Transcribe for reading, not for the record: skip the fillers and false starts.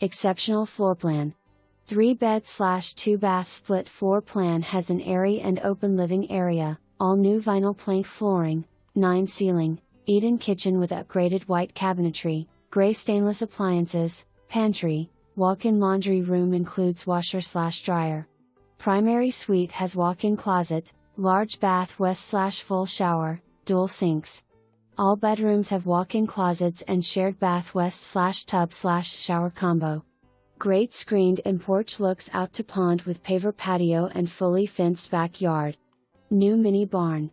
Exceptional floor plan. 3-bed/2-bath split floor plan has an airy and open living area, all new vinyl plank flooring, 9 ceiling, eat-in kitchen with upgraded white cabinetry, gray stainless appliances, pantry, walk-in laundry room includes washer/dryer. Primary suite has walk-in closet, large bath west/full shower, dual sinks. All bedrooms have walk-in closets and shared bath west/tub/shower combo. Great screened and porch looks out to pond with paver patio and fully fenced backyard. New mini barn.